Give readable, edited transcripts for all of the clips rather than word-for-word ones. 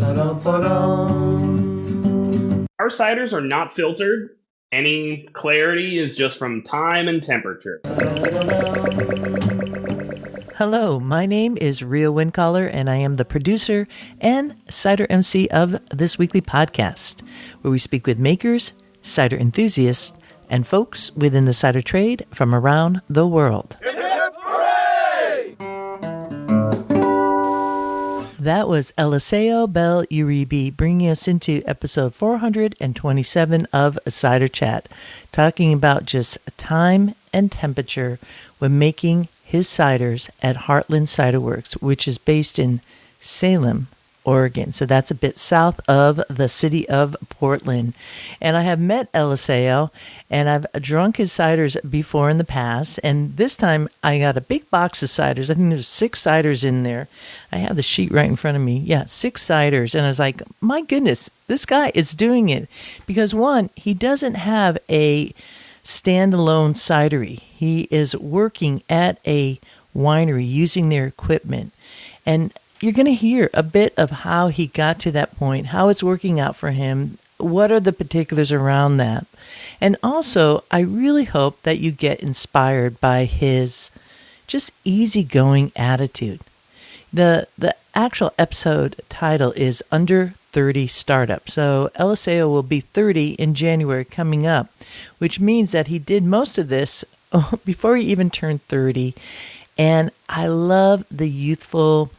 Our ciders are not filtered. Any clarity is just from time and temperature. Hello, my name is Rio Windcaller, and I am the producer and cider MC of this weekly podcast, where we speak with makers, cider enthusiasts, and folks within the cider trade from around the world. Hip, hip, hooray! That was Eliseo Bell-Uribe bringing us into episode 427 of Cider Chat, talking about just time and temperature when making his ciders at Heartland Ciderworks, which is based in Salem, Oregon. So that's a bit south of the city of Portland. And I have met Eliseo, and I've drunk his ciders before in the past. And this time I got a big box of ciders. I think there's 6 ciders in there. I have the sheet right in front of me. Yeah, 6 ciders. And I was like, my goodness, this guy is doing it. Because one, he doesn't have a standalone cidery. He is working at a winery using their equipment. And you're going to hear a bit of how he got to that point, how it's working out for him, what are the particulars around that. And also, I really hope that you get inspired by his just easygoing attitude. The actual episode title is Under 30 Startup. So Eliseo will be 30 in January coming up, which means that he did most of this before he even turned 30. And I love the youthful,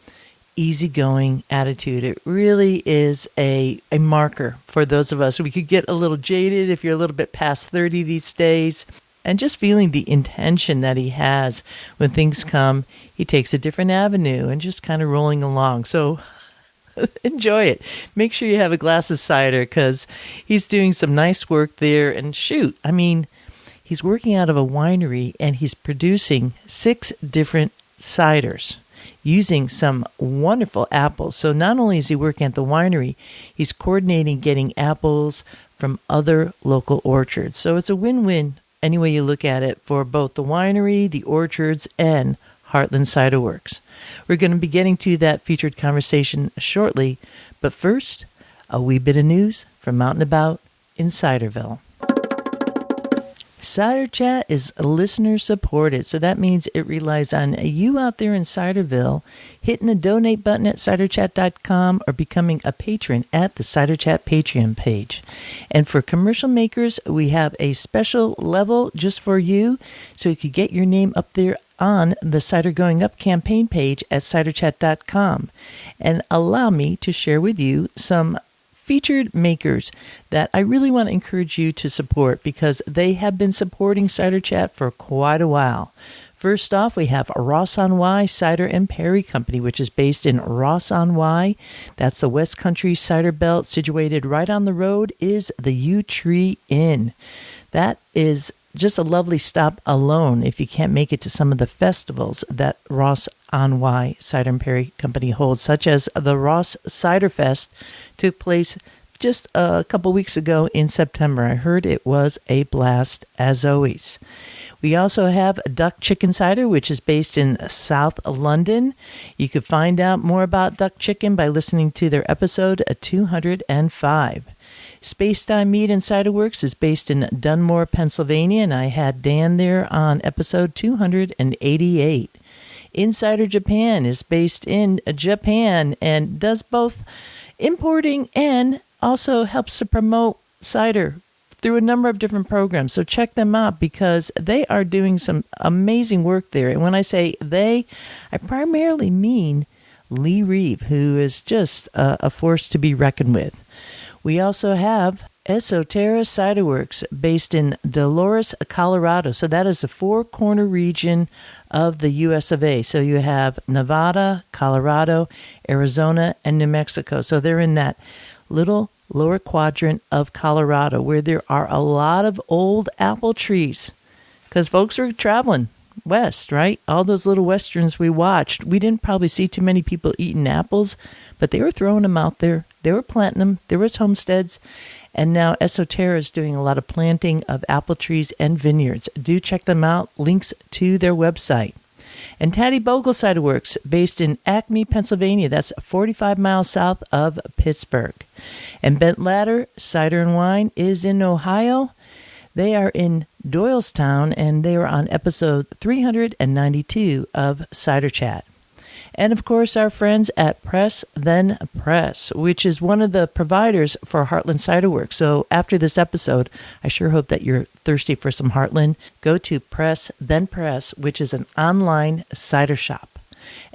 easygoing attitude. It really is a marker for those of us. We could get a little jaded if you're a little bit past 30 these days. And just feeling the intention that he has when things come, he takes a different avenue and just kind of rolling along. So enjoy it. Make sure you have a glass of cider because he's doing some nice work there. And shoot, I mean, he's working out of a winery and he's producing 6 different ciders using some wonderful apples. So not only is he working at the winery, he's coordinating getting apples from other local orchards. So it's a win-win any way you look at it for both the winery, the orchards, and Heartland Ciderworks. We're going to be getting to that featured conversation shortly, but first, a wee bit of news from out and about in Ciderville. Cider Chat is listener supported, so that means it relies on you out there in Ciderville hitting the donate button at ciderchat.com or becoming a patron at the Cider Chat Patreon page. And for commercial makers, we have a special level just for you, so you can get your name up there on the Cider Going Up campaign page at ciderchat.com. And allow me to share with you some featured makers that I really want to encourage you to support because they have been supporting Cider Chat for quite a while. First off, we have Ross-on-Wye Cider and Perry Company, which is based in Ross-on-Wye. That's the West Country cider belt. Situated right on the road is the Yew Tree Inn. That is just a lovely stop alone if you can't make it to some of the festivals that Ross-on-Wye Cider and Perry Company holds, such as the Ross Cider Fest took place just a couple weeks ago in September. I heard it was a blast as always. We also have Duck Chicken Cider, which is based in South London. You can find out more about Duck Chicken by listening to their episode 205. Space Time Meat and Ciderworks is based in Dunmore, Pennsylvania, and I had Dan there on episode 288. Insider Japan is based in Japan and does both importing and also helps to promote cider through a number of different programs. So check them out because they are doing some amazing work there. And when I say they, I primarily mean Lee Reeve, who is just a force to be reckoned with. We also have Eliseo Ciderworks based in Dolores, Colorado. So that is the 4-corner region of the U.S. of A. So you have Nevada, Colorado, Arizona, and New Mexico. So they're in that little lower quadrant of Colorado where there are a lot of old apple trees because folks are traveling west, right? All those little westerns we watched, we didn't probably see too many people eating apples, but they were throwing them out there. They were planting them. There was homesteads. And now Eliseo is doing a lot of planting of apple trees and vineyards. Do check them out. Links to their website. And Taddy Bogle Ciderworks, based in Acme, Pennsylvania. That's 45 miles south of Pittsburgh. And Bent Ladder Cider and Wine is in Ohio. They are in Doylestown, and they are on episode 392 of Cider Chat. And, of course, our friends at Press Then Press, which is one of the providers for Heartland Ciderworks. So after this episode, I sure hope that you're thirsty for some Heartland. Go to Press Then Press, which is an online cider shop.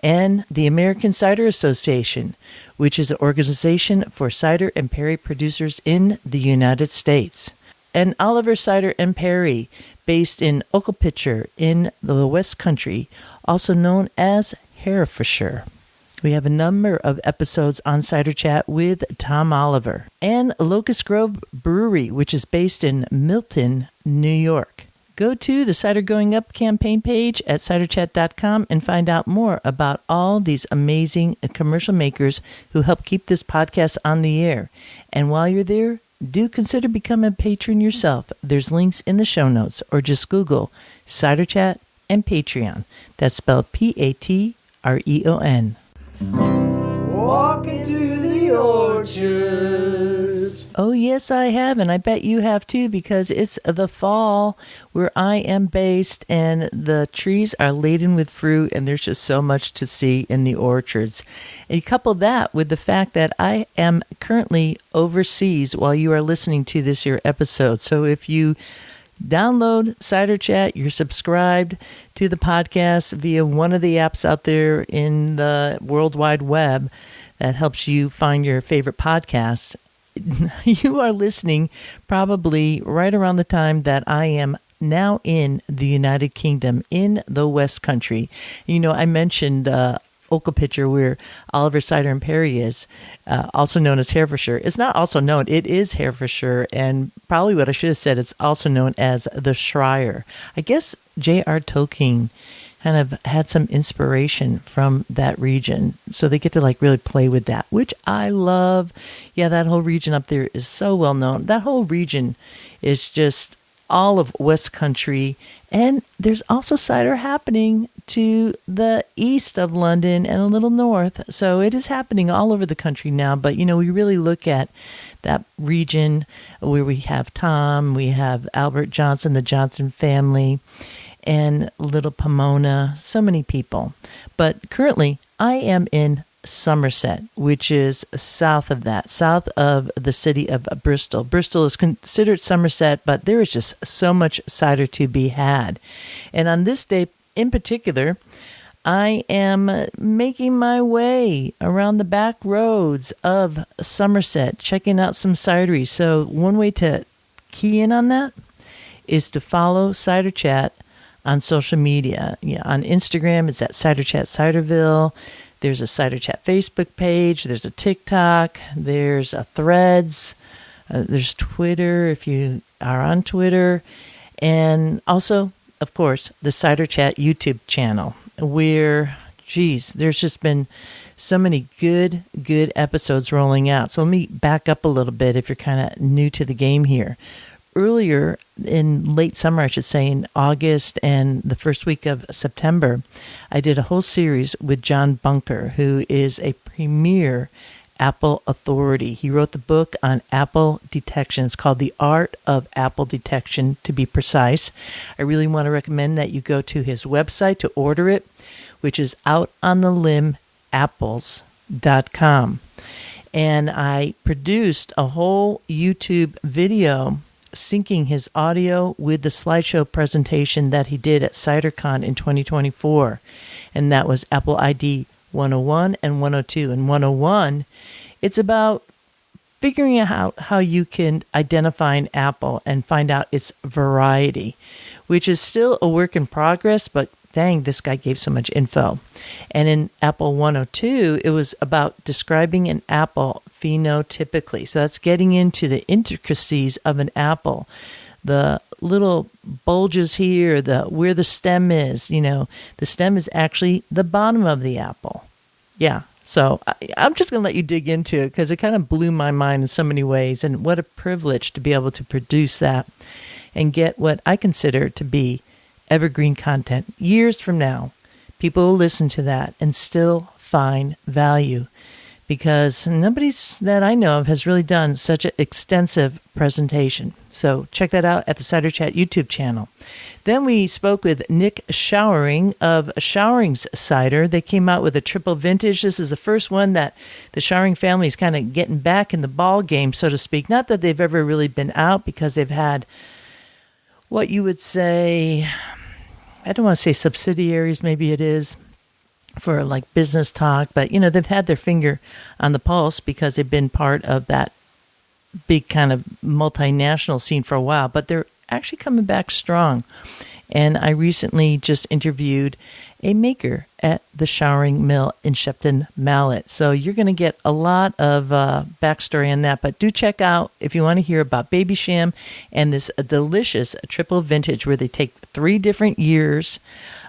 And the American Cider Association, which is an organization for cider and perry producers in the United States. And Oliver Cider and Perry, based in Oaklepitcher in the West Country, also known as Herefordshire. We have a number of episodes on Cider Chat with Tom Oliver. And Locust Grove Brewery, which is based in Milton, New York. Go to the Cider Going Up campaign page at ciderchat.com and find out more about all these amazing commercial makers who help keep this podcast on the air. And while you're there, do consider becoming a patron yourself. There's links in the show notes, or just Google Cider Chat and Patreon. That's spelled Patreon. Walking through the orchards. Oh, yes, I have, and I bet you have too, because it's the fall where I am based, and the trees are laden with fruit, and there's just so much to see in the orchards. And you couple that with the fact that I am currently overseas while you are listening to this here episode. So if you download Cider Chat, you're subscribed to the podcast via one of the apps out there in the World Wide Web that helps you find your favorite podcasts. You are listening probably right around the time that I am now in the United Kingdom, in the West Country. You know, I mentioned Oaklepitcher, where Oliver Cider and Perry is, also known as Herefordshire. It's not also known, it is Herefordshire, and probably what I should have said, it's also known as the Shire. I guess J.R. Tolkien kind of had some inspiration from that region, so they get to like really play with that, which I love. Yeah, that whole region up there is so well known. That whole region is just all of West Country, and there's also cider happening to the east of London and a little north, so it is happening all over the country now. But you know, we really look at that region where we have Tom, we have Albert Johnson, the Johnson family, and little Pomona, so many people. But currently, I am in Somerset, which is south of that, south of the city of Bristol. Bristol is considered Somerset, but there is just so much cider to be had. And on this day in particular, I am making my way around the back roads of Somerset, checking out some cideries. So one way to key in on that is to follow Cider Chat on social media. You know, on Instagram, it's at Cider Chat Ciderville. There's a Cider Chat Facebook page. There's a TikTok. There's a Threads. There's Twitter if you are on Twitter. And also, of course, the Cider Chat YouTube channel, where, geez, there's just been so many good episodes rolling out. So let me back up a little bit if you're kind of new to the game here. Earlier in late summer, I should say, in August and the first week of September, I did a whole series with John Bunker, who is a premier Apple authority. He wrote the book on apple detection. It's called The Art of Apple Detection, to be precise. I really want to recommend that you go to his website to order it, which is outonthelimbapples.com. And I produced a whole YouTube video syncing his audio with the slideshow presentation that he did at CiderCon in 2024. And that was Apple ID 101 and 102. And 101, it's about figuring out how you can identify an apple and find out its variety, which is still a work in progress, but dang, this guy gave so much info. And in Apple 102, it was about describing an apple phenotypically. So that's getting into the intricacies of an apple. The little bulges here, where the stem is, you know, the stem is actually the bottom of the apple. Yeah. So I'm just going to let you dig into it because it kind of blew my mind in so many ways. And what a privilege to be able to produce that and get what I consider to be evergreen content years from now. people will listen to that and still find value, because nobody that I know of has really done such an extensive presentation. So check that out at the Cider Chat YouTube channel. Then we spoke with Nick Showering of Showering's Cider. They came out with a triple vintage. This is the first one that the Showering family is kind of getting back in the ball game, so to speak. Not that they've ever really been out, because they've had what you would say, I don't want to say subsidiaries, maybe it is, for like business talk, but they've had their finger on the pulse because they've been part of that big kind of multinational scene for a while, but they're actually coming back strong. And I recently just interviewed a maker at the Showering Mill in Shepton Mallet. So you're going to get a lot of backstory on that, but do check out if you want to hear about Baby Sham and this delicious triple vintage where they take 3 different years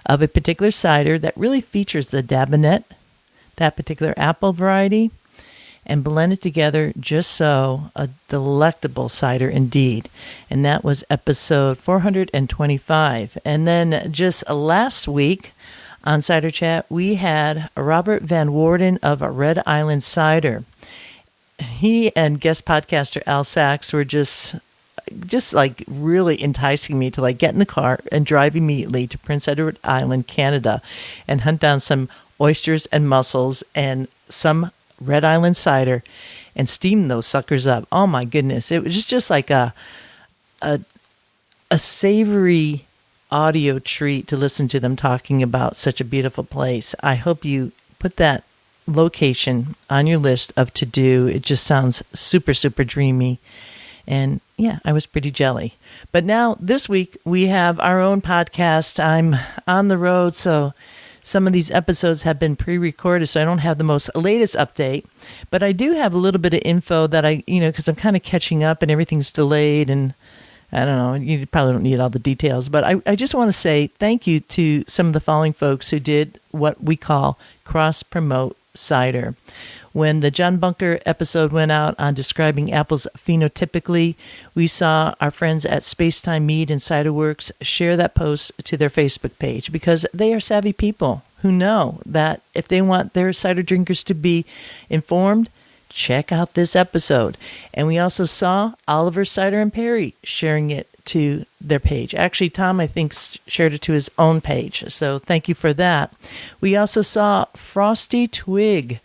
of a particular cider that really features the Dabinet, that particular apple variety, and blend it together just so. A delectable cider indeed. And that was episode 425. And then just last week on Cider Chat, we had Robert Van Woerden of Red Island Cider. He and guest podcaster Al Sachs were just like really enticing me to like get in the car and drive immediately to Prince Edward Island, Canada, and hunt down some oysters and mussels and some Red Island cider and steam those suckers up. Oh my goodness. It was just like a savory audio treat to listen to them talking about such a beautiful place. I hope you put that location on your list of to do. It just sounds super, super dreamy. And yeah, I was pretty jelly. But now this week we have our own podcast. I'm on the road, so some of these episodes have been pre-recorded, so I don't have the most latest update. But I do have a little bit of info that because I'm kind of catching up and everything's delayed, and I don't know, you probably don't need all the details. But I just want to say thank you to some of the following folks who did what we call cross-promote cider. When the John Bunker episode went out on describing apples phenotypically, we saw our friends at Spacetime Mead and Cideworks share that post to their Facebook page, because they are savvy people who know that if they want their cider drinkers to be informed, check out this episode. And we also saw Oliver Cider and Perry sharing it to their page. Actually, Tom, I think, shared it to his own page. So thank you for that. We also saw Frosty Twig,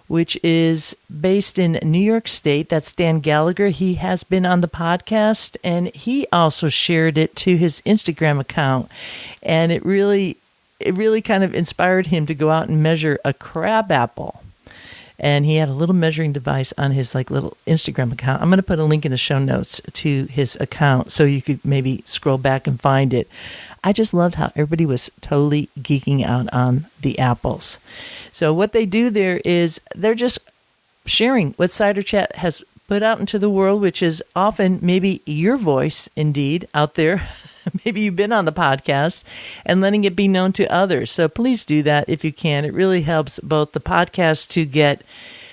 which is based in New York State. That's Dan Gallagher. He has been on the podcast, and he also shared it to his Instagram account. And it really kind of inspired him to go out and measure a crab apple. And he had a little measuring device on his little Instagram account. I'm going to put a link in the show notes to his account so you could maybe scroll back and find it. I just loved how everybody was totally geeking out on the apples. So what they do there is they're just sharing what Cider Chat has put out into the world, which is often maybe your voice indeed out there. Maybe you've been on the podcast, and letting it be known to others. So please do that if you can. It really helps both the podcast to get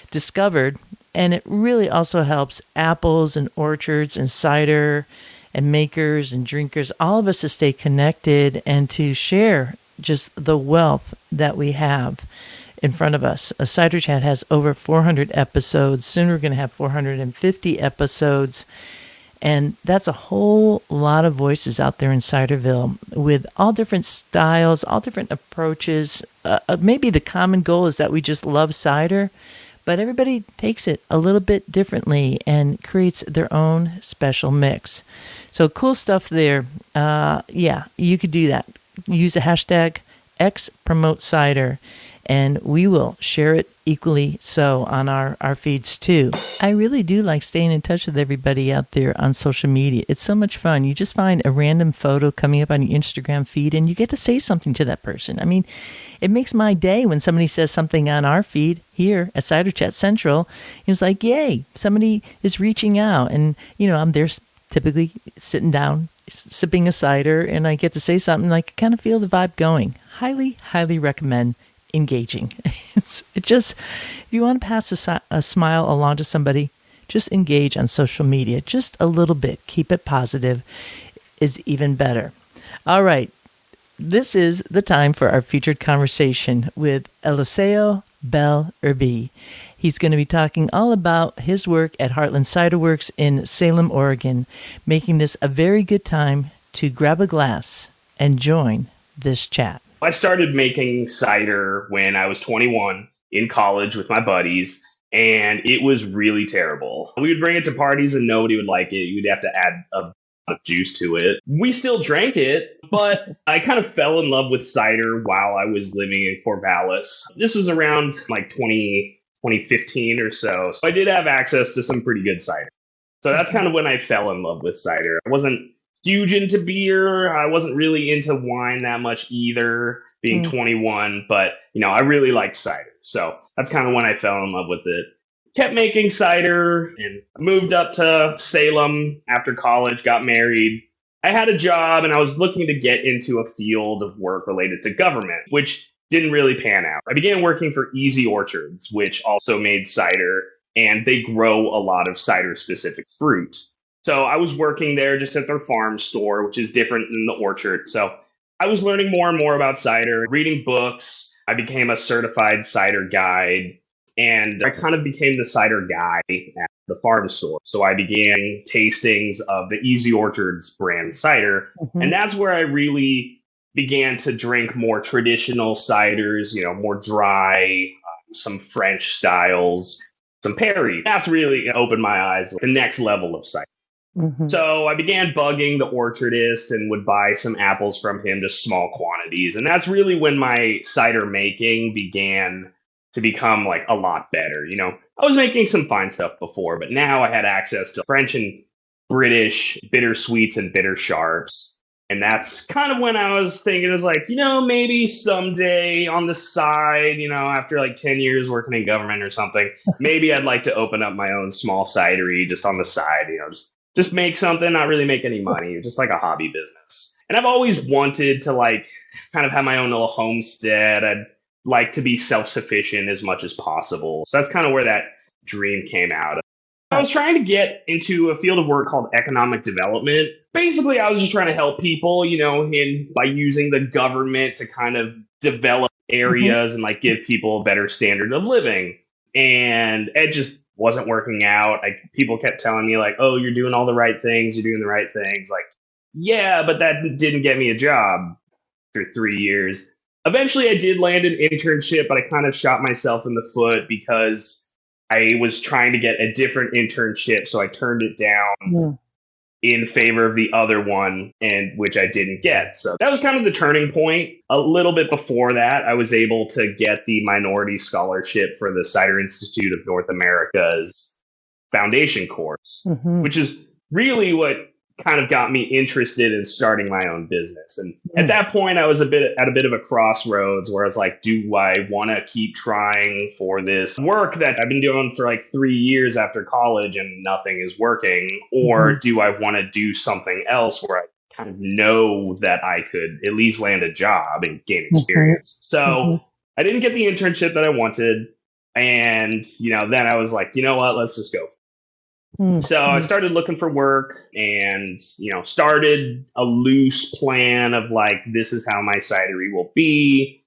discovered, and it really also helps apples and orchards and cider and makers and drinkers, all of us to stay connected and to share just the wealth that we have in front of us. A Cider Chat has over 400 episodes. Soon we're going to have 450 episodes. And that's a whole lot of voices out there in Ciderville with all different styles, all different approaches. Maybe the common goal is that we just love cider, but everybody takes it a little bit differently and creates their own special mix. So cool stuff there. Yeah, you could do that. Use the hashtag #XPromoteCider, and we will share it equally so on our feeds too. I really do like staying in touch with everybody out there on social media. It's so much fun. You just find a random photo coming up on your Instagram feed and you get to say something to that person. I mean, it makes my day when somebody says something on our feed here at Cider Chat Central. It's like, yay, somebody is reaching out. And, I'm there typically sitting down, sipping a cider, and I get to say something, like kind of feel the vibe going. Highly, highly recommend engaging. It just, if you want to pass a smile along to somebody, just engage on social media just a little bit. Keep it positive is even better. All right. This is the time for our featured conversation with Eliseo Bell-Uribe. He's going to be talking all about his work at Heartland Ciderworks in Salem, Oregon, making this a very good time to grab a glass and join this chat. I started making cider when I was 21 in college with my buddies, and it was really terrible. We would bring it to parties and nobody would like it. You'd have to add a lot of juice to it. We still drank it, but I kind of fell in love with cider while I was living in Corvallis. This was around like 2015 or so. So I did have access to some pretty good cider. So that's kind of when I fell in love with cider. I wasn't huge into beer. I wasn't really into wine that much either, being 21, but I really liked cider. So that's kind of when I fell in love with it. Kept making cider and moved up to Salem after college, got married. I had a job and I was looking to get into a field of work related to government, which didn't really pan out. I began working for Easy Orchards, which also made cider, and they grow a lot of cider-specific fruit. So I was working there just at their farm store, which is different than the orchard. So I was learning more and more about cider, reading books. I became a certified cider guide, and I kind of became the cider guy at the farm store. So I began tastings of the Easy Orchards brand cider, and that's where I really began to drink more traditional ciders, more dry, some French styles, some Perry. That's really opened my eyes to the next level of cider. So I began bugging the orchardist and would buy some apples from him, just small quantities. And that's really when my cider making began to become like a lot better. I was making some fine stuff before, but now I had access to French and British bitter sweets and bitter sharps. And that's kind of when I was thinking, it was like, maybe someday on the side, after like 10 years working in government or something, maybe I'd like to open up my own small cidery just on the side, just make something, not really make any money, just like a hobby business. And I've always wanted to like kind of have my own little homestead. I'd like to be self-sufficient as much as possible. So that's kind of where that dream came out of. I was trying to get into a field of work called economic development. Basically, I was just trying to help people, by using the government to kind of develop areas and like give people a better standard of living. And it just wasn't working out. People kept telling me like, oh, you're doing all the right things. You're doing the right things. Like, yeah, but that didn't get me a job for 3 years. Eventually, I did land an internship, but I kind of shot myself in the foot because I was trying to get a different internship. So I turned it down in favor of the other one, and which I didn't get. So that was kind of the turning point. A little bit before that, I was able to get the minority scholarship for the Cider Institute of North America's foundation course, which is really what kind of got me interested in starting my own business. And at that point, I was at a bit of a crossroads where I was like, do I want to keep trying for this work that I've been doing for like 3 years after college and nothing is working? Or do I want to do something else where I kind of know that I could at least land a job and gain experience? So I didn't get the internship that I wanted. And, then I was like, you know what, let's just go. So I started looking for work and, started a loose plan of like, this is how my cidery will be.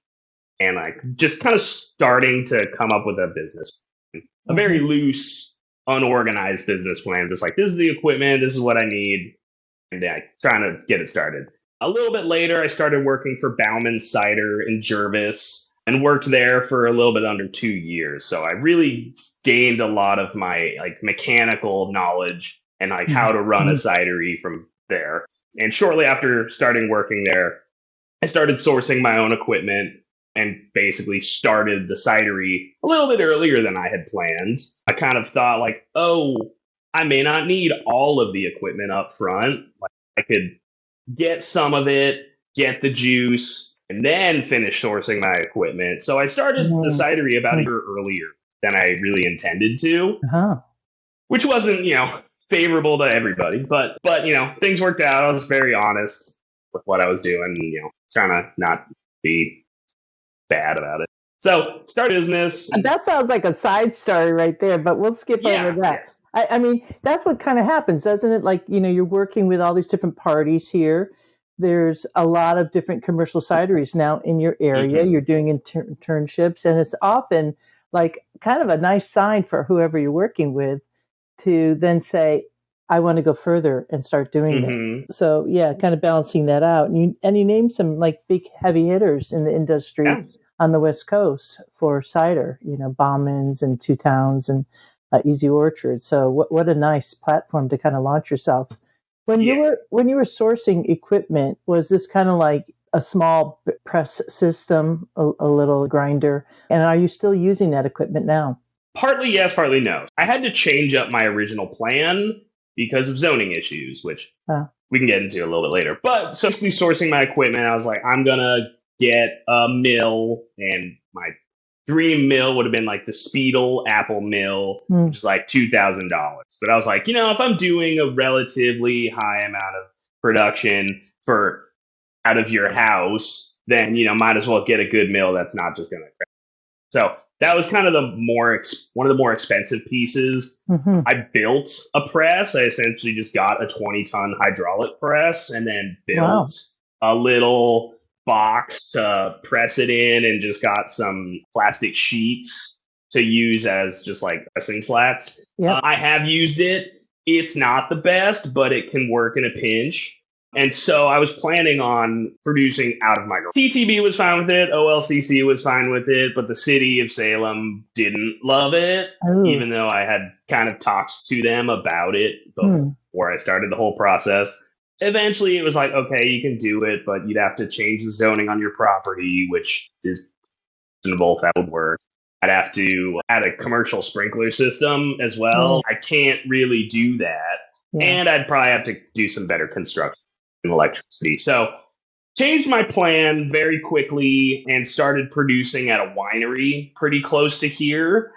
And like just kind of starting to come up with a business, a very loose, unorganized business plan. Just like, this is the equipment, this is what I need. And trying to get it started. A little bit later, I started working for Bauman Cider in Jervis and worked there for a little bit under 2 years. So I really gained a lot of my like mechanical knowledge and like how to run a cidery from there. And shortly after starting working there, I started sourcing my own equipment and basically started the cidery a little bit earlier than I had planned. I kind of thought like, oh, I may not need all of the equipment up front. Like I could get some of it, get the juice, and then finish sourcing my equipment. So I started the cidery about a year earlier than I really intended to, which wasn't, favorable to everybody. But things worked out. I was very honest with what I was doing, trying to not be bad about it. So start business. That sounds like a side story right there, but we'll skip over that. I mean, that's what kind of happens, doesn't it? Like, you're working with all these different parties here. there's a lot of different commercial cideries now in your area. Mm-hmm. You're doing internships, and it's often like kind of a nice sign for whoever you're working with to then say, I want to go further and start doing Mm-hmm. this. So yeah, kind of balancing that out. And you name some like big heavy hitters in the industry Yeah. on the West Coast for cider, Bauman's and Two Towns and Easy Orchard. So what a nice platform to kind of launch yourself. When you were sourcing equipment, was this kind of like a small press system, a little grinder? And are you still using that equipment now? Partly yes, partly no. I had to change up my original plan because of zoning issues, which we can get into a little bit later. But so basically sourcing my equipment, I was like, I'm going to get a mill, and my dream mill would have been like the Speedle Apple mill, which is like $2,000. But I was like, if I'm doing a relatively high amount of production for out of your house, then, might as well get a good mill that's not just going to crash. So that was kind of one of the more expensive pieces. Mm-hmm. I built a press. I essentially just got a 20-ton hydraulic press and then built a little box to press it in, and just got some plastic sheets to use as just like pressing slats. Yep. I have used it. It's not the best, but it can work in a pinch. And so I was planning on producing out of my garage. TTB was fine with it. OLCC was fine with it. But the city of Salem didn't love it, even though I had kind of talked to them about it before I started the whole process. Eventually, it was like, okay, you can do it, but you'd have to change the zoning on your property, which is reasonable if that would work. I'd have to add a commercial sprinkler system as well. I can't really do that. Yeah. And I'd probably have to do some better construction in electricity. So changed my plan very quickly and started producing at a winery pretty close to here,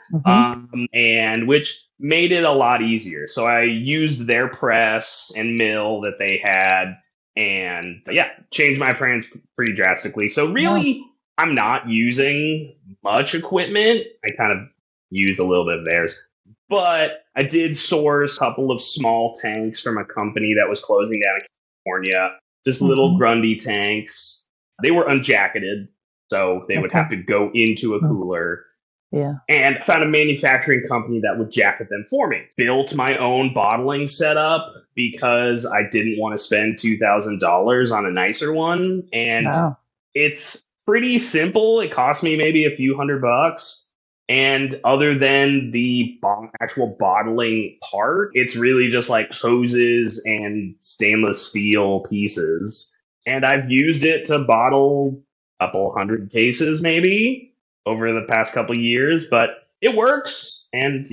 and which made it a lot easier. So I used their press and mill that they had, and changed my plans pretty drastically. So really, I'm not using much equipment. I kind of use a little bit of theirs. But I did source a couple of small tanks from a company that was closing down in California, just little Grundy tanks. They were unjacketed, so they would have to go into a cooler. Yeah. And I found a manufacturing company that would jacket them for me. Built my own bottling setup because I didn't want to spend $2,000 on a nicer one. And it's pretty simple. It cost me maybe a few $100. And other than the actual bottling part, it's really just like hoses and stainless steel pieces. And I've used it to bottle a couple hundred cases maybe over the past couple of years, but it works. And,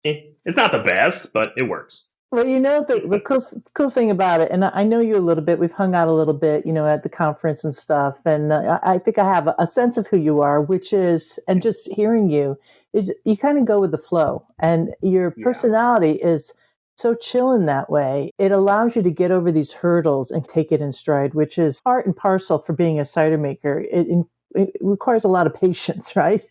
it's not the best, but it works. Well, the cool thing about it, and I know you a little bit, we've hung out a little bit, at the conference and stuff, and I think I have a sense of who you are, which is, and just hearing you, is you kind of go with the flow, and your personality is so chill in that way. It allows you to get over these hurdles and take it in stride, which is part and parcel for being a cider maker. It requires a lot of patience, right?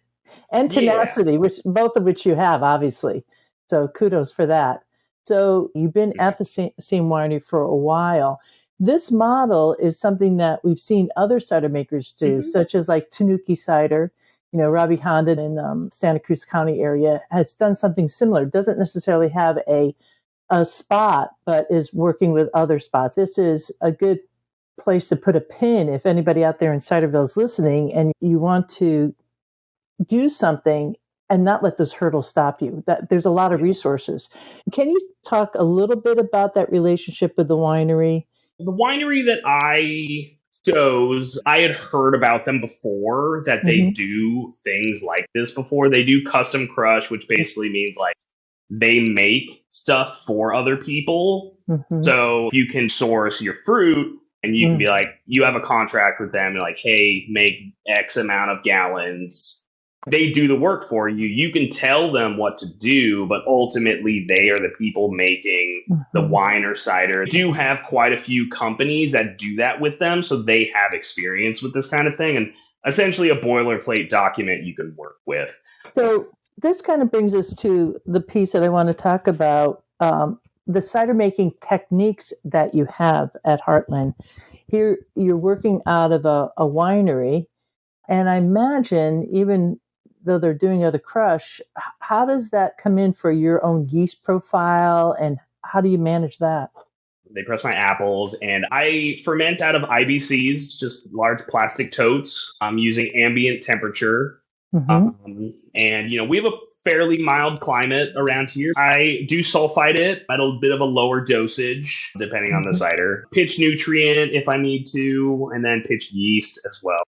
And tenacity, both of which you have, obviously. So kudos for that. So you've been at the same winery for a while. This model is something that we've seen other cider makers do, such as like Tanuki Cider. Robbie Honda in Santa Cruz County area has done something similar. Doesn't necessarily have a spot, but is working with other spots. This is a good place to put a pin if anybody out there in Ciderville is listening and you want to do something and not let those hurdles stop you. That there's a lot of resources. Can you talk a little bit about that relationship with the winery? The winery that I chose, I had heard about them before, that they do things like this before. They do custom crush, which basically means like they make stuff for other people. So you can source your fruit and you can be like, you have a contract with them and like, hey, make X amount of gallons. They do the work for you. You can tell them what to do, but ultimately they are the people making the wine or cider. They do have quite a few companies that do that with them, so they have experience with this kind of thing, and essentially a boilerplate document you can work with. So this kind of brings us to the piece that I want to talk about, the cider making techniques that you have at Heartland. here you're working out of a winery, and I imagine even though they're doing other crush, how does that come in for your own yeast profile, and how do you manage that? They press my apples, and I ferment out of IBCs, just large plastic totes. I'm using ambient temperature. And, we have a fairly mild climate around here. I do sulfite it at a bit of a lower dosage, depending on the cider. Pitch nutrient if I need to, and then pitch yeast as well.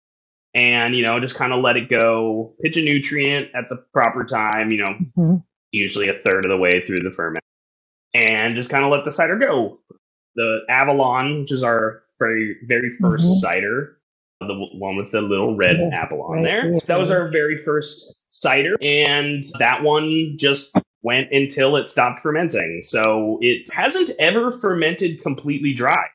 And, just kind of let it go. Pitch a nutrient at the proper time, usually a third of the way through the ferment. And just kind of let the cider go. The Avalon, which is our very, very first cider, the one with the little red apple on there. That was our very first cider, and that one just went until it stopped fermenting. So it hasn't ever fermented completely dry,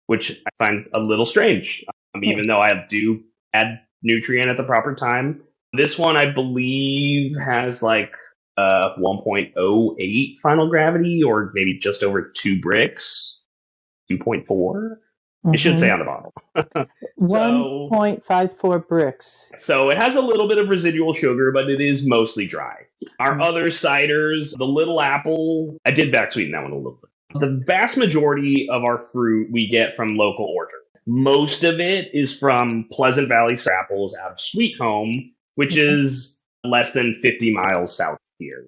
which I find a little strange, even though I do add nutrient at the proper time. This one, I believe, has like 1.08 final gravity, or maybe just over 2 bricks. 2.4, it should say on the bottle. 1.54 bricks. So it has a little bit of residual sugar, but it is mostly dry. Our other ciders, the Little Apple, I did back sweeten that one a little bit. The vast majority of our fruit we get from local orchards. Most of it is from Pleasant Valley apples out of Sweet Home, which is less than 50 miles south of here.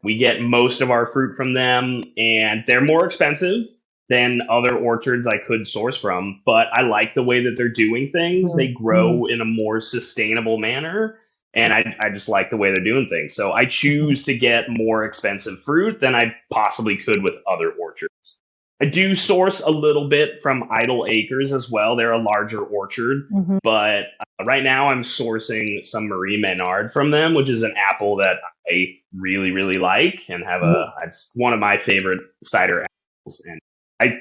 We get most of our fruit from them, and they're more expensive than other orchards I could source from, but I like the way that they're doing things. They grow in a more sustainable manner, and I just like the way they're doing things. So I choose to get more expensive fruit than I possibly could with other orchards. I do source a little bit from Idle Acres as well. They're a larger orchard, but right now I'm sourcing some Marie Menard from them, which is an apple that I really, really like and have it's one of my favorite cider apples. And I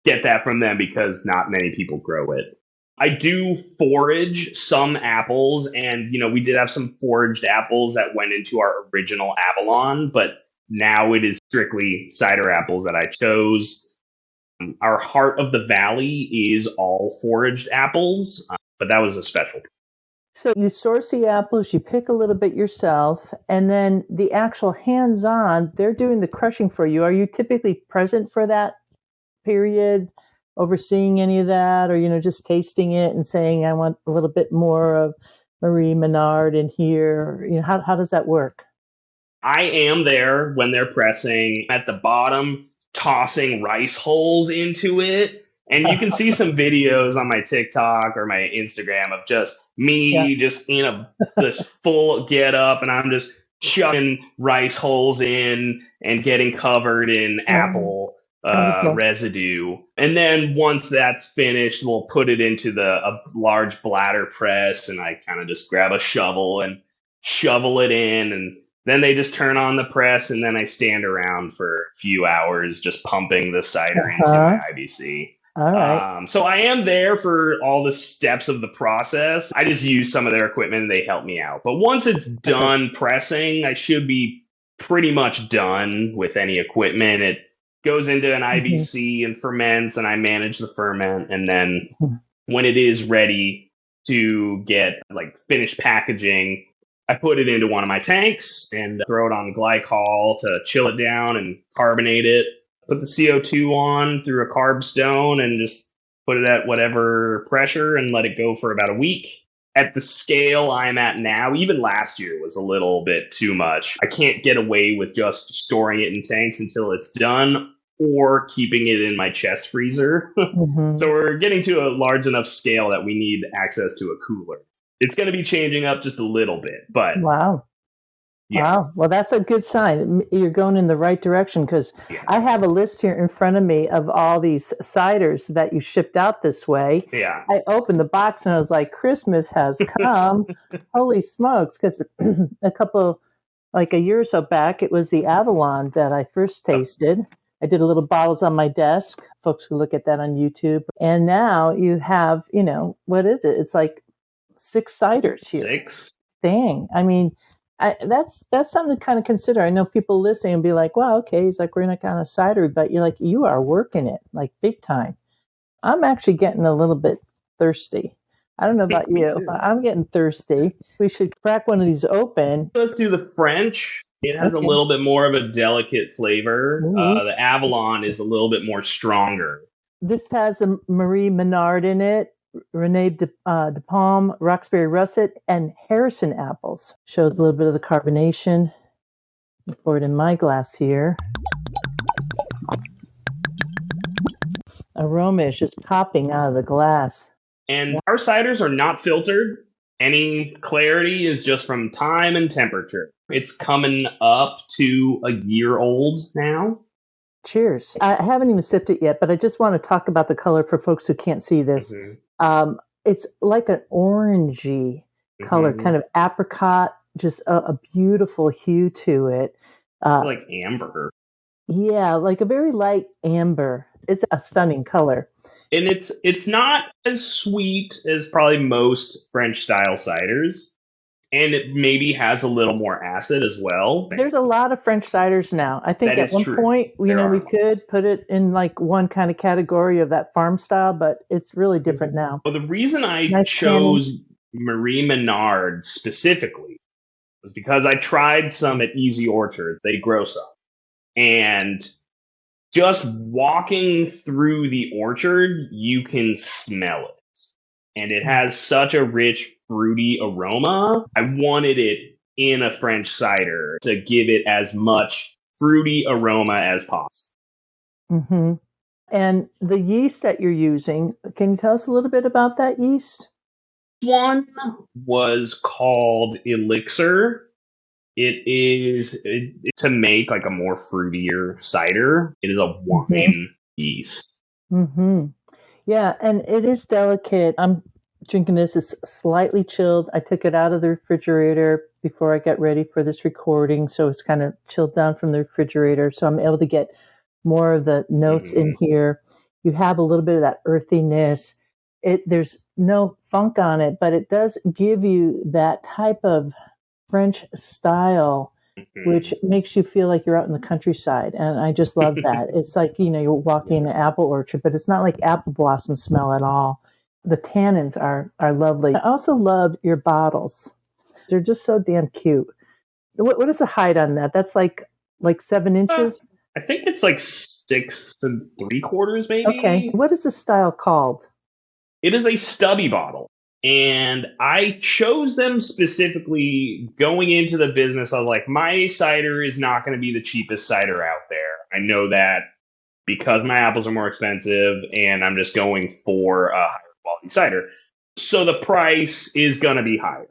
get that from them because not many people grow it. I do forage some apples, and, we did have some foraged apples that went into our original Avalon, but now it is strictly cider apples that I chose. Our Heart of the Valley is all foraged apples, but that was a special. So you source the apples, you pick a little bit yourself, and then the actual hands-on, they're doing the crushing for you. Are you typically present for that period, overseeing any of that, or just tasting it and saying I want a little bit more of Marie Menard in here? How does that work? I am there when they're pressing at the bottom, tossing rice hulls into it, and you can see some videos on my TikTok or my Instagram of just me just in a this full get up, and I'm just shoving rice hulls in and getting covered in apple residue. And then once that's finished, we'll put it into a large bladder press, and I kind of just grab a shovel and shovel it in, and then they just turn on the press, and then I stand around for a few hours just pumping the cider into my IBC. All right. So I am there for all the steps of the process. I just use some of their equipment and they help me out. But once it's done pressing, I should be pretty much done with any equipment. It goes into an IBC and ferments, and I manage the ferment. And then when it is ready to get finished packaging, I put it into one of my tanks and throw it on glycol to chill it down and carbonate it. Put the CO2 on through a carb stone and just put it at whatever pressure and let it go for about a week. At the scale I'm at now, even last year was a little bit too much. I can't get away with just storing it in tanks until it's done or keeping it in my chest freezer. So we're getting to a large enough scale that we need access to a cooler. It's going to be changing up just a little bit, but wow. Yeah. Wow. Well, that's a good sign. You're going in the right direction, because I have a list here in front of me of all these ciders that you shipped out this way. Yeah. I opened the box and I was like, Christmas has come. Holy smokes. Because a year or so back, it was the Avalon that I first tasted. I did a little bottles on my desk. Folks can look at that on YouTube. And now you have, what is it? It's like 6 ciders here. 6? Dang. I mean, that's something to kind of consider. I know people listening and be like, well, okay, he's like, we're not kind of cidery, but you're like, you are working it like big time. I'm actually getting a little bit thirsty. I don't know about Me you, too. but I'm getting thirsty. We should crack one of these open. Let's do the French. It has a Okay. little bit more of a delicate flavor. Ooh. The Avalon is a little bit more stronger. This has a Marie Menard in it, Rene de Palme, Roxbury Russet, and Harrison apples. Shows a little bit of the carbonation. Pour it in my glass here. Aroma is just popping out of the glass. And our ciders are not filtered. Any clarity is just from time and temperature. It's coming up to a year old now. Cheers. I haven't even sipped it yet, but I just want to talk about the color for folks who can't see this. Mm-hmm. It's like an orangey color, kind of apricot, just a beautiful hue to it. Like amber. Yeah, like a very light amber. It's a stunning color. And it's not as sweet as probably most French style ciders. And it maybe has a little more acid as well. There's a lot of French ciders now. I think at one point, we could put it in like one kind of category of that farm style, but it's really different now. Well, the reason I chose Marie Menard specifically was because I tried some at Easy Orchards. They grow some. And just walking through the orchard, you can smell it. And it has such a rich, fruity aroma. I wanted it in a French cider to give it as much fruity aroma as possible. Mm-hmm. And the yeast that you're using, can you tell us a little bit about that yeast? One was called Elixir. It is to make like a more fruitier cider. It is a wine yeast. Mm-hmm. Yeah, and it is delicate. I'm drinking this. It's slightly chilled. I took it out of the refrigerator before I got ready for this recording, so it's kind of chilled down from the refrigerator, so I'm able to get more of the notes in here. You have a little bit of that earthiness. There's no funk on it, but it does give you that type of French style, which makes you feel like you're out in the countryside. And I just love that. It's like, you're walking in an apple orchard, but it's not like apple blossom smell at all. The tannins are lovely. I also love your bottles. They're just so damn cute. What is the height on that? That's like 7 inches? I think it's like 6 3/4, maybe. Okay. What is the style called? It is a stubby bottle. And I chose them specifically going into the business. I was like, my cider is not going to be the cheapest cider out there. I know that because my apples are more expensive and I'm just going for a higher quality cider. So the price is going to be higher.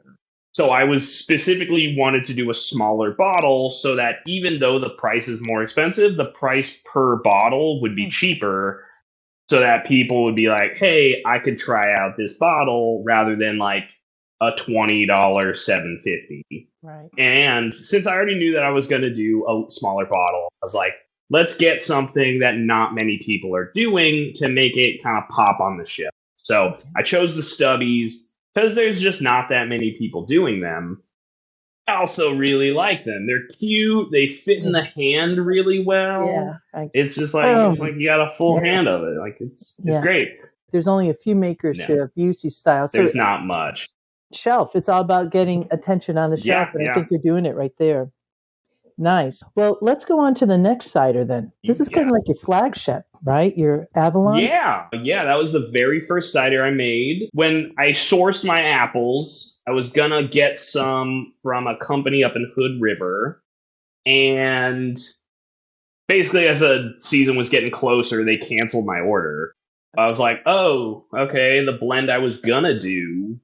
So I was specifically wanted to do a smaller bottle so that even though the price is more expensive, the price per bottle would be cheaper. So that people would be like, hey, I could try out this bottle rather than like a $20 $7.50. Right. And since I already knew that I was going to do a smaller bottle, I was like, let's get something that not many people are doing to make it kind of pop on the shelf. So I chose the stubbies because there's just not that many people doing them. I also really like them. They're cute. They fit in the hand really well. Yeah, it's just like you got a full hand of it. Like it's great. There's only a few makers who have used these styles. There's not much. Shelf. It's all about getting attention on the shelf, and I think you're doing it right there. Nice. Well, let's go on to the next cider then. This is kind of like your flagship, right? Your Avalon? Yeah, that was the very first cider I made. When I sourced my apples, I was going to get some from a company up in Hood River. And basically, as the season was getting closer, they canceled my order. I was like, oh, okay, the blend I was going to do,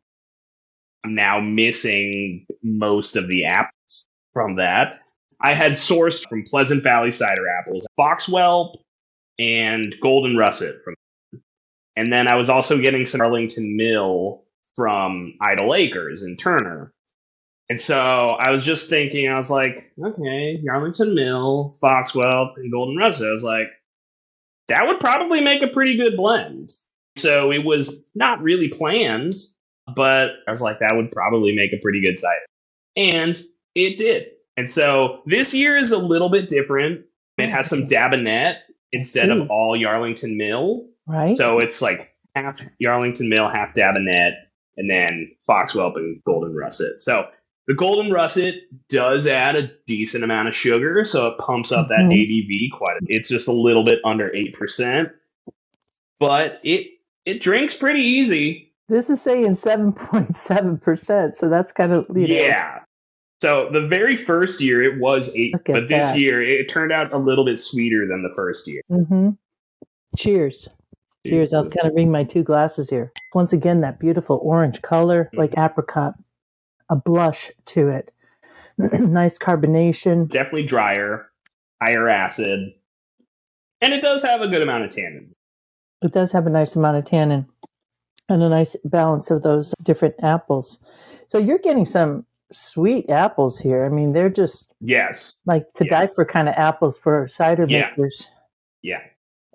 I'm now missing most of the apples from that. I had sourced from Pleasant Valley cider apples, Foxwell and Golden Russet from them. And then I was also getting some Arlington Mill from Idle Acres in Turner. And so I was just thinking, I was like, okay, Arlington Mill, Foxwell, and Golden Russet. I was like, that would probably make a pretty good blend. So it was not really planned, but I was like, that would probably make a pretty good cider. And it did. And so this year is a little bit different. It has some Dabinette instead of all Arlington Mill. Right. So it's like half Yarlington Mill, half Dabinet, and then Foxwhelp and Golden Russet. So the Golden Russet does add a decent amount of sugar, so it pumps up that ABV quite a bit. It's just a little bit under 8%, but it drinks pretty easy. This is saying 7.7%, so that's kind of, Yeah. So the very first year it was 8, but this year it turned out a little bit sweeter than the first year. Mm-hmm. Cheers. Cheers. I'll kind of bring my 2 glasses here. Once again, that beautiful orange color, like apricot, a blush to it. Nice carbonation. Definitely drier, higher acid, and it does have a good amount of tannins. It does have a nice amount of tannin and a nice balance of those different apples. So you're getting some sweet apples here. I mean, they're just like to die for kind of apples for cider makers. Yeah.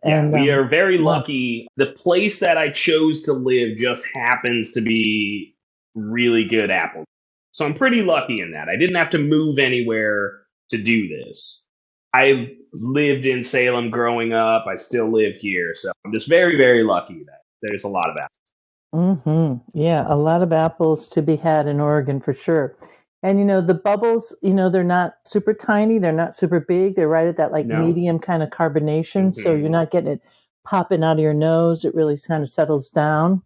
And we are very lucky. The place that I chose to live just happens to be really good apples. So I'm pretty lucky in that. I didn't have to move anywhere to do this. I lived in Salem growing up. I still live here. So I'm just very, very lucky that there's a lot of apples. Mm-hmm. Yeah, a lot of apples to be had in Oregon for sure. And, the bubbles, they're not super tiny. They're not super big. They're right at that medium kind of carbonation. Mm-hmm. So you're not getting it popping out of your nose. It really kind of settles down.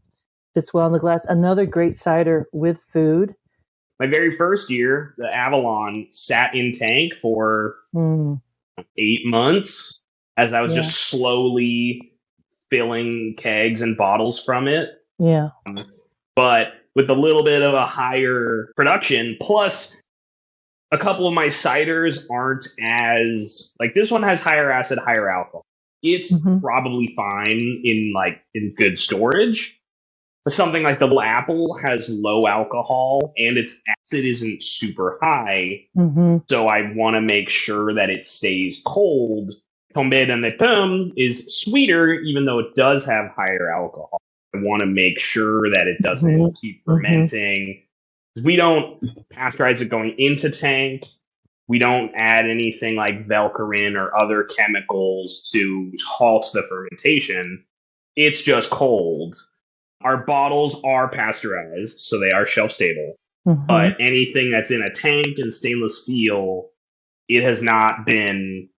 Fits well in the glass. Another great cider with food. My very first year, the Avalon sat in tank for 8 months as I was just slowly filling kegs and bottles from it. Yeah. But with a little bit of a higher production, plus a couple of my ciders aren't as, like this one has higher acid, higher alcohol. It's probably fine in good storage. But something like the Blue Apple has low alcohol and its acid isn't super high. Mm-hmm. So I want to make sure that it stays cold. Tombé de Neptune is sweeter, even though it does have higher alcohol. I want to make sure that it doesn't keep fermenting. We don't pasteurize it going into tank. We don't add anything like Velcorin or other chemicals to halt the fermentation. It's just cold. Our bottles are pasteurized, so they are shelf stable. Mm-hmm. But anything that's in a tank and stainless steel, it has not been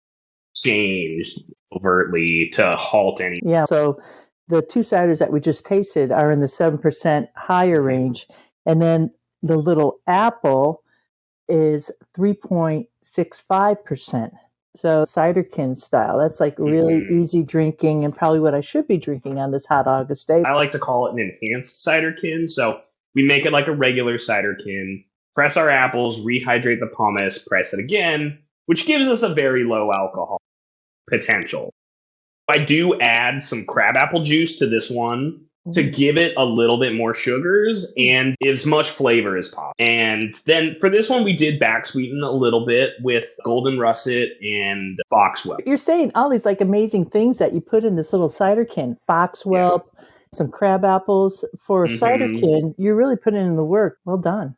changed overtly to halt any. Yeah, so the 2 ciders that we just tasted are in the 7% higher range. And then the Little Apple is 3.65%. So ciderkin style. That's like really easy drinking and probably what I should be drinking on this hot August day. I like to call it an enhanced ciderkin. So we make it like a regular ciderkin, press our apples, rehydrate the pomace, press it again, which gives us a very low alcohol potential. I do add some crabapple juice to this one to give it a little bit more sugars and as much flavor as possible. And then for this one, we did back sweeten a little bit with Golden Russet and Foxwhelp. You're saying all these amazing things that you put in this little ciderkin, Foxwhelp, some crab apples for ciderkin. You're really putting in the work. Well done.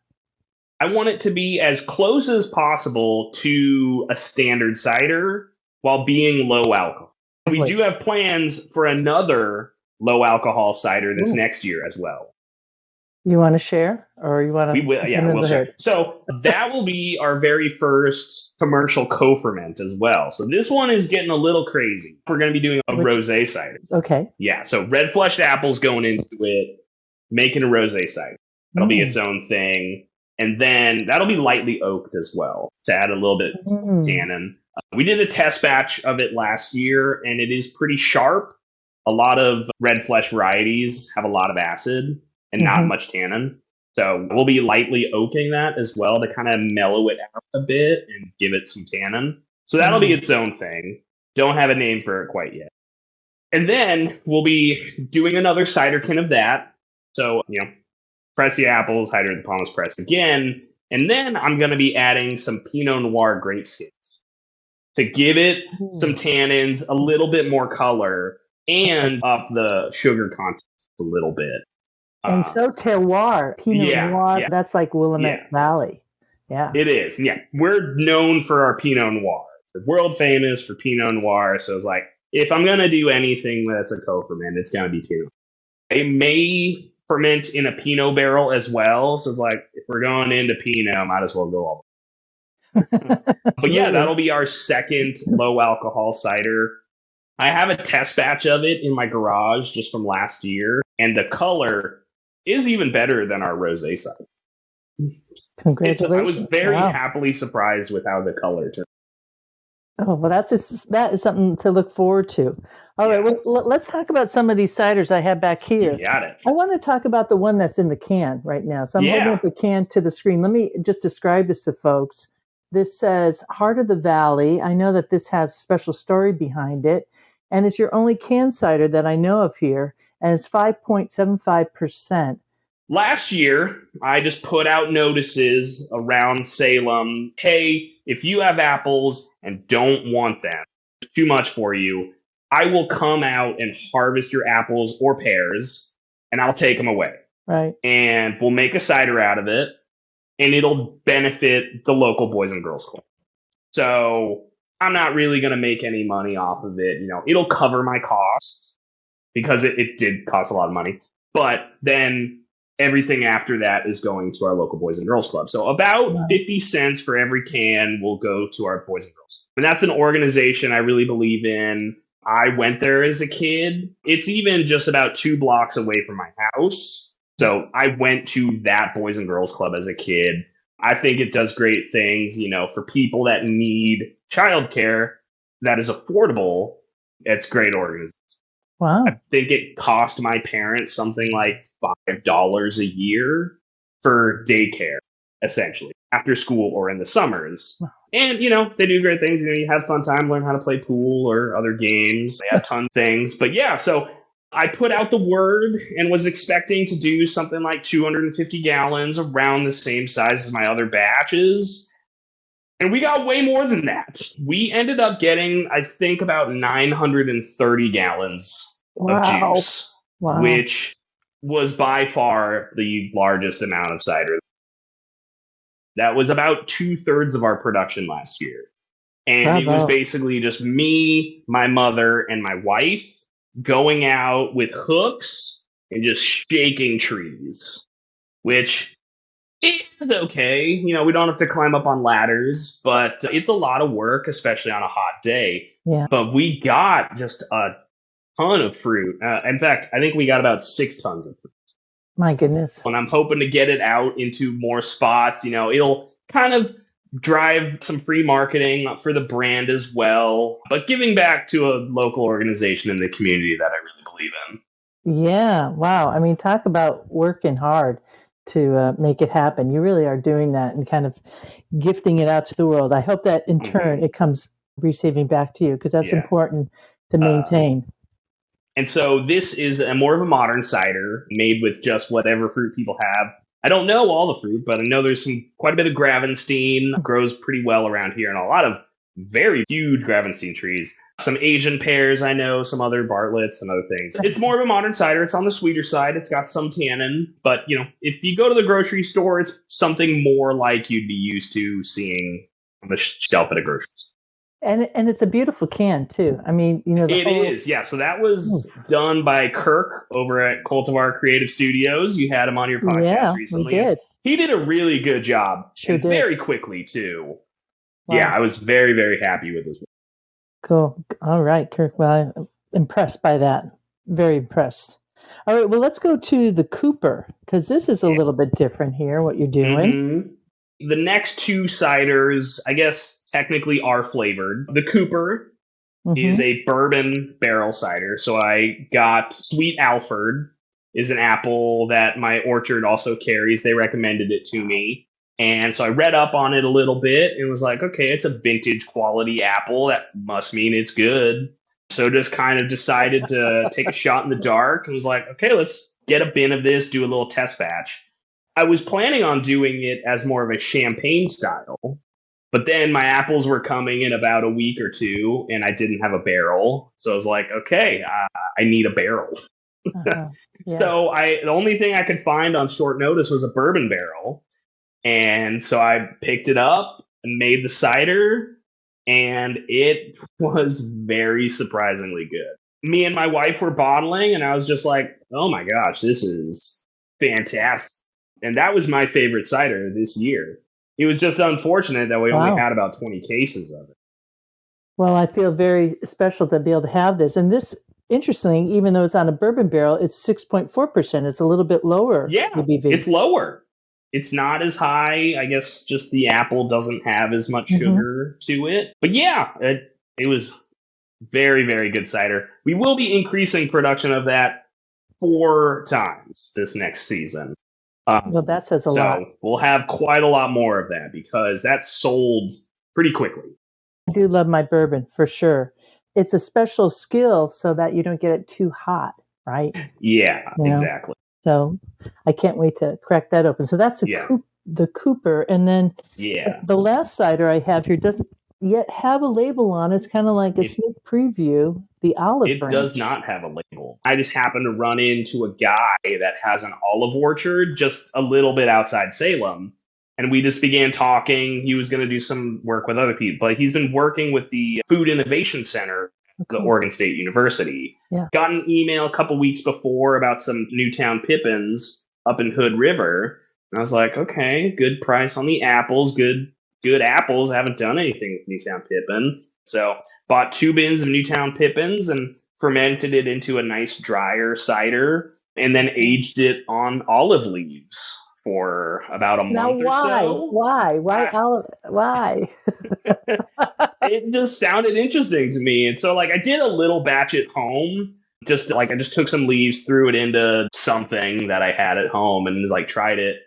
I want it to be as close as possible to a standard cider while being low alcohol. We do have plans for another low alcohol cider this next year as well. You want to share, or you want to? We will, we'll share. So that will be our very first commercial co-ferment as well. So this one is getting a little crazy. We're going to be doing a rosé cider. Okay. Yeah. So red fleshed apples going into it, making a rosé cider. That'll be its own thing, and then that'll be lightly oaked as well to add a little bit of tannin. We did a test batch of it last year, and it is pretty sharp. A lot of red flesh varieties have a lot of acid and not much tannin. So we'll be lightly oaking that as well to kind of mellow it out a bit and give it some tannin. So that'll be its own thing. Don't have a name for it quite yet. And then we'll be doing another ciderkin of that. So, press the apples, hydrate the pomace, press again. And then I'm going to be adding some Pinot Noir grape skins to give it some tannins, a little bit more color, and up the sugar content a little bit. And so terroir, Pinot Noir, that's like Willamette Valley. Yeah. It is, yeah. We're known for our Pinot Noir. We're world famous for Pinot Noir, so it's like, if I'm going to do anything that's a co-ferment, it's going to be Pinot. It may ferment in a Pinot barrel as well. So it's like, if we're going into Pinot, I might as well go all. But yeah, that'll be our second low alcohol cider. I have a test batch of it in my garage just from last year, and the color is even better than our rosé cider. Congratulations! I was very happily surprised with how the color turned. Oh, well, that is something to look forward to. All right, well, let's talk about some of these ciders I have back here. You got it. I want to talk about the one that's in the can right now. So I'm holding up the can to the screen. Let me just describe this to folks. This says Heart of the Valley. I know that this has a special story behind it, and it's your only can cider that I know of here, and it's 5.75%. Last year, I just put out notices around Salem. Hey, if you have apples and don't want them, it's too much for you, I will come out and harvest your apples or pears, and I'll take them away. Right. And we'll make a cider out of it, and it'll benefit the local Boys and Girls Club. So I'm not really going to make any money off of it. You know, it'll cover my costs because it did cost a lot of money. But then everything after that is going to our local Boys and Girls Club. So about 50 cents for every can will go to our Boys and Girls. And that's an organization I really believe in. I went there as a kid. It's even just about 2 blocks away from my house. So I went to that Boys and Girls Club as a kid. I think it does great things, you know, for people that need childcare that is affordable. It's great organization. Wow. I think it cost my parents something like $5 a year for daycare, essentially, after school or in the summers. And, you know, they do great things. You know, you have fun time, learn how to play pool or other games. They have tons of things. But yeah, so I put out the word and was expecting to do something like 250 gallons, around the same size as my other batches. And we got way more than that. We ended up getting, I think, about 930 gallons of juice, which was by far the largest amount of cider. That was about 2/3 of our production last year. And it was basically just me, my mother, and my wife going out with hooks and just shaking trees, which is okay. You know, we don't have to climb up on ladders, but it's a lot of work, especially on a hot day. Yeah. But we got just a ton of fruit. In fact, I think we got about 6 tons of fruit. My goodness. And I'm hoping to get it out into more spots. You know, it'll kind of drive some free marketing for the brand as well, but giving back to a local organization in the community that I really believe in. Yeah. Wow. I mean, talk about working hard to make it happen. You really are doing that and kind of gifting it out to the world. I hope that in turn it comes receiving back to you, because that's important to maintain. And so this is more of a modern cider made with just whatever fruit people have. I don't know all the fruit, but I know there's quite a bit of Gravenstein, grows pretty well around here, and a lot of very huge Gravenstein trees. Some Asian pears, I know, some other Bartletts and other things. It's more of a modern cider. It's on the sweeter side. It's got some tannin, but you know, if you go to the grocery store, it's something more like you'd be used to seeing on the shelf at a grocery store. And it's a beautiful can too. I mean, you know, it is. Yeah. So that was done by Kirk over at Cultivar Creative Studios. You had him on your podcast recently. We did. He did a really good job. Sure did. Very quickly too. Wow. Yeah, I was very, very happy with this one. Cool. All right, Kirk. Well, I'm impressed by that. Very impressed. All right. Well, let's go to the Cooper, because this is a little bit different here, what you're doing. Mm-hmm. The next 2 ciders, I guess, technically are flavored. The Cooper is a bourbon barrel cider. So I got Sweet Alford, is an apple that my orchard also carries. They recommended it to me. And so I read up on it a little bit and was like, okay, it's a vintage quality apple. That must mean it's good. So just kind of decided to take a shot in the dark and was like, okay, let's get a bin of this, do a little test batch. I was planning on doing it as more of a champagne style, but then my apples were coming in about a week or 2 and I didn't have a barrel. So I was like, okay, I need a barrel. So the only thing I could find on short notice was a bourbon barrel. And so I picked it up and made the cider. and it was very surprisingly good. Me and my wife were bottling, and I was just like, oh my gosh, this is fantastic. And that was my favorite cider this year. It was just unfortunate that we only had about 20 cases of it. Well, I feel very special to be able to have this. And this, interestingly, even though it's on a bourbon barrel, it's 6.4%. It's a little bit lower. Yeah, ABV. It's lower. It's not as high. I guess just the apple doesn't have as much sugar to it. But yeah, it was very, very good cider. We will be increasing production of that 4 times this next season. Well, that says a lot. So we'll have quite a lot more of that because that's sold pretty quickly. I do love my bourbon for sure. It's a special skill so that you don't get it too hot, right? Yeah, exactly. So I can't wait to crack that open. So that's the Cooper. And then the last cider I have here doesn't yet have a label on. It's kind of like a sneak preview. The Olive Branch. It does not have a label. I just happened to run into a guy that has an olive orchard just a little bit outside Salem. And we just began talking. He was going to do some work with other people. But he's been working with the Food Innovation Center at the Oregon State University. Yeah. Got an email a couple weeks before about some Newtown Pippins up in Hood River. And I was like, okay, good price on the apples. Good apples. I haven't done anything with Newtown Pippin. So bought 2 bins of Newtown Pippins and fermented it into a nice drier cider and then aged it on olive leaves for about a month or so. Why? It just sounded interesting to me. And so I did a little batch at home. I just took some leaves, threw it into something that I had at home and tried it.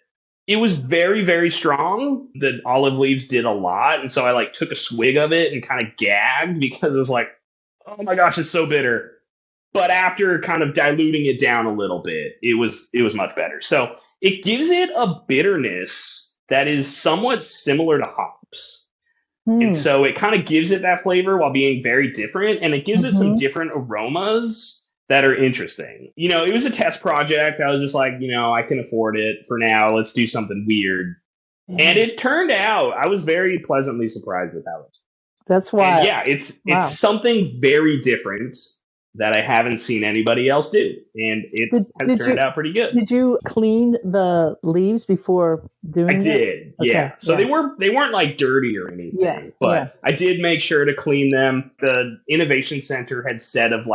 It was very, very strong. The olive leaves did a lot. And so I took a swig of it and kind of gagged because it was like, oh my gosh, it's so bitter. But after kind of diluting it down a little bit, it was much better. So it gives it a bitterness that is somewhat similar to hops. And so it kind of gives it that flavor while being very different. And it gives it some different aromas that are interesting. It was a test project. I was just like, I can afford it for now. Let's do something weird. And it turned out, I was very pleasantly surprised with how it. That's why. And yeah, it's something very different that I haven't seen anybody else do. And it has turned out pretty good. Did you clean the leaves before doing it? I did, yeah. So they weren't dirty or anything, but I did make sure to clean them. The Innovation Center had said of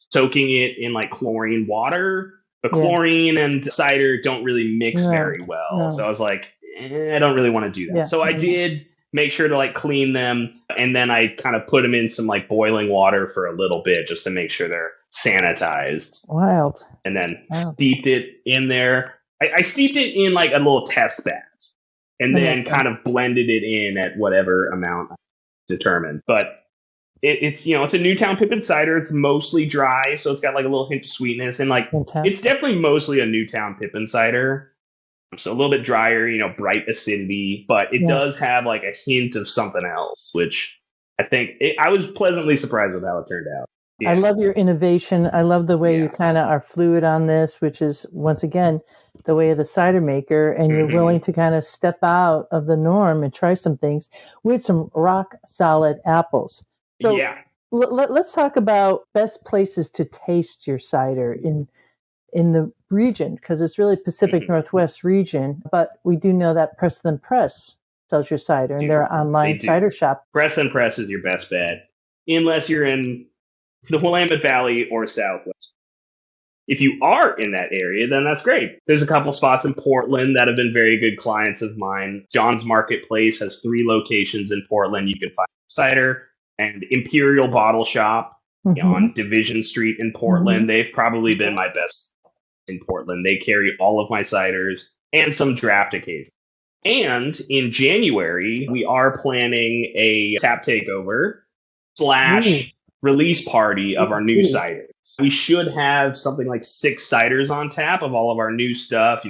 soaking it in chlorine water. But chlorine and cider don't really mix very well. No. So I was like, I don't really want to do that. Yeah. So I did make sure to clean them. And then I kind of put them in some boiling water for a little bit just to make sure they're sanitized. Wild. And then steeped it in there. I steeped it in a little test batch and then kind of blended it in at whatever amount I determined. But it's a Newtown Pippin cider. It's mostly dry, so it's got a little hint of sweetness and it's definitely mostly a Newtown Pippin cider. So a little bit drier, bright acidity, but it does have a hint of something else, which I think I was pleasantly surprised with how it turned out. Yeah. I love your innovation. I love the way you kind of are fluid on this, which is once again the way of the cider maker, and you're willing to kind of step out of the norm and try some things with some rock solid apples. So let's talk about best places to taste your cider in the region, because it's really Pacific Northwest region. But we do know that Preston Press sells your cider, and they're online cider shop. Preston Press is your best bet, unless you're in the Willamette Valley or Southwest. If you are in that area, then that's great. There's a couple spots in Portland that have been very good clients of mine. John's Marketplace has 3 locations in Portland. You can find cider. And Imperial Bottle Shop on Division Street in Portland. They've probably been my best in Portland. They carry all of my ciders and some draft occasions. And in January, we are planning a tap takeover / release party of our new ciders. We should have something like 6 ciders on tap of all of our new stuff.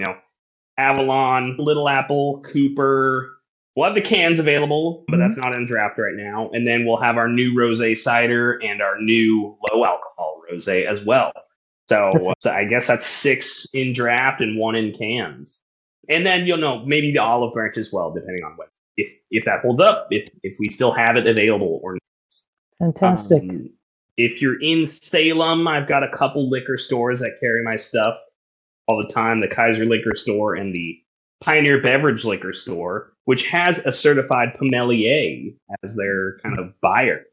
Avalon, Little Apple, Cooper. We'll have the cans available, but that's not in draft right now. And then we'll have our new rosé cider and our new low alcohol rosé as well. So I guess that's 6 in draft and 1 in cans. And then maybe the olive branch as well, depending on when. if that holds up, if we still have it available or not. Fantastic. If you're in Salem, I've got a couple liquor stores that carry my stuff all the time, the Kaiser Liquor Store and the Pioneer Beverage Liquor Store, which has a certified Pamelier as their kind of buyer.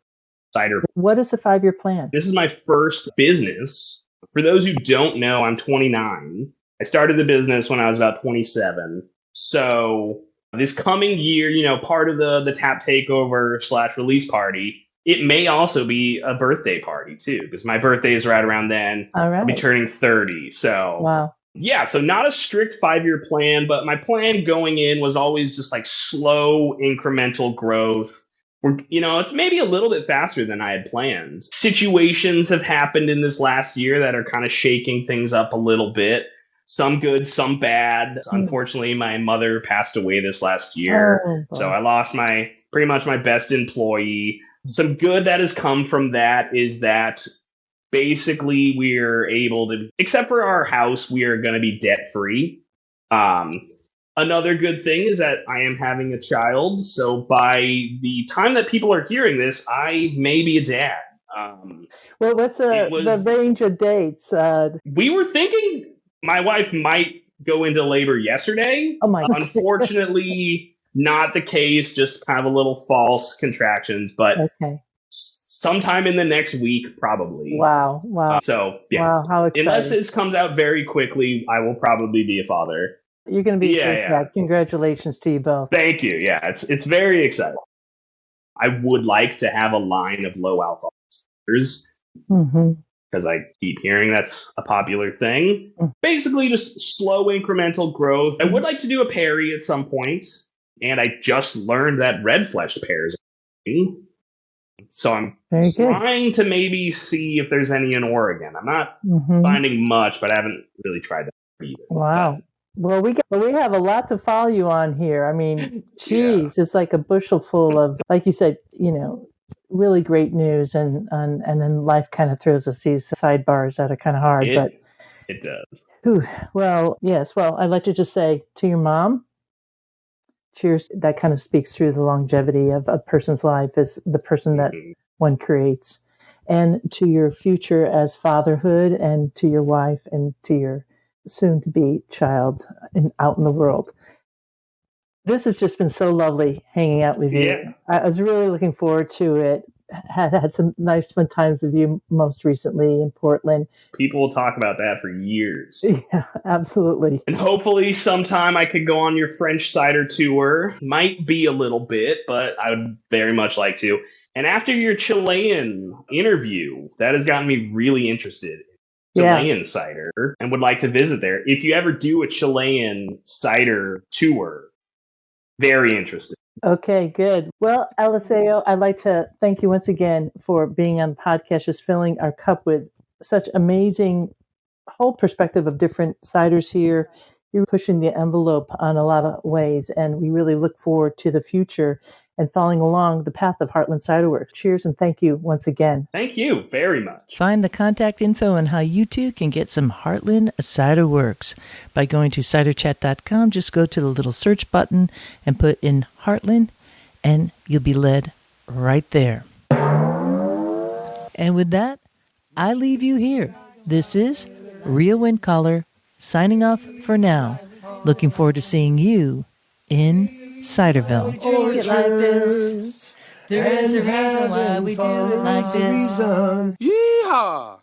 Cider. What is the 5-year plan? This is my first business. For those who don't know, I'm 29. I started the business when I was about 27. So this coming year, part of the tap takeover / release party, it may also be a birthday party too, because my birthday is right around then. All right. I'll be turning 30. So wow. Yeah, so not a strict 5-year plan, but my plan going in was always just like slow incremental growth. It's maybe a little bit faster than I had planned. Situations have happened in this last year that are kind of shaking things up a little bit. Some good, some bad. Unfortunately, my mother passed away this last year. So I lost pretty much my best employee. Some good that has come from that is that basically we're able to, except for our house, we are going to be debt free. Another good thing is that I am having a child. So by the time that people are hearing this, I may be a dad. Well, what's the range of dates? We were thinking my wife might go into labor yesterday. Oh my God. Unfortunately, not the case, just kind of a little false contractions, but okay. Sometime in the next week, probably. Wow. So, yeah. Wow, how exciting. Unless this comes out very quickly, I will probably be a father. You're going to be a dad. Congratulations to you both. Thank you. Yeah, it's very exciting. I would like to have a line of low alcohol ciders because I keep hearing that's a popular thing. Basically, just slow incremental growth. I would like to do a Perry at some point. And I just learned that red flesh pears are growing. So I'm trying to maybe see if there's any in Oregon. I'm not finding much, but I haven't really tried that either. Wow. Well, we have a lot to follow you on here. I mean, geez, it's like a bushel full of, like you said, really great news, and then life kind of throws us these sidebars that are kind of hard. But it does. Well, yes. Well, I'd like to just say to your mom, cheers. That kind of speaks through the longevity of a person's life as the person that one creates, and to your future as fatherhood, and to your wife, and to your soon-to-be child out in the world. This has just been so lovely hanging out with you. Yeah. I was really looking forward to it. Had some nice fun times with you most recently in Portland. People will talk about that for years. Yeah, absolutely. And hopefully sometime I could go on your French cider tour. Might be a little bit, but I would very much like to. And after your Chilean interview, that has gotten me really interested in Chilean cider and would like to visit there. If you ever do a Chilean cider tour, very interested. Okay, good. Well, Eliseo, I'd like to thank you once again for being on the podcast, just filling our cup with such amazing whole perspective of different ciders here. You're pushing the envelope on a lot of ways, and we really look forward to the future and following along the path of Heartland Ciderworks. Cheers, and thank you once again. Thank you very much. Find the contact info on how you too can get some Heartland Ciderworks by going to ciderchat.com. Just go to the little search button and put in Heartland, and you'll be led right there. And with that, I leave you here. This is Rio Wind Caller signing off for now. Looking forward to seeing you in Ciderville. Do it like this. There is a reason why we do it like this. Yeehaw!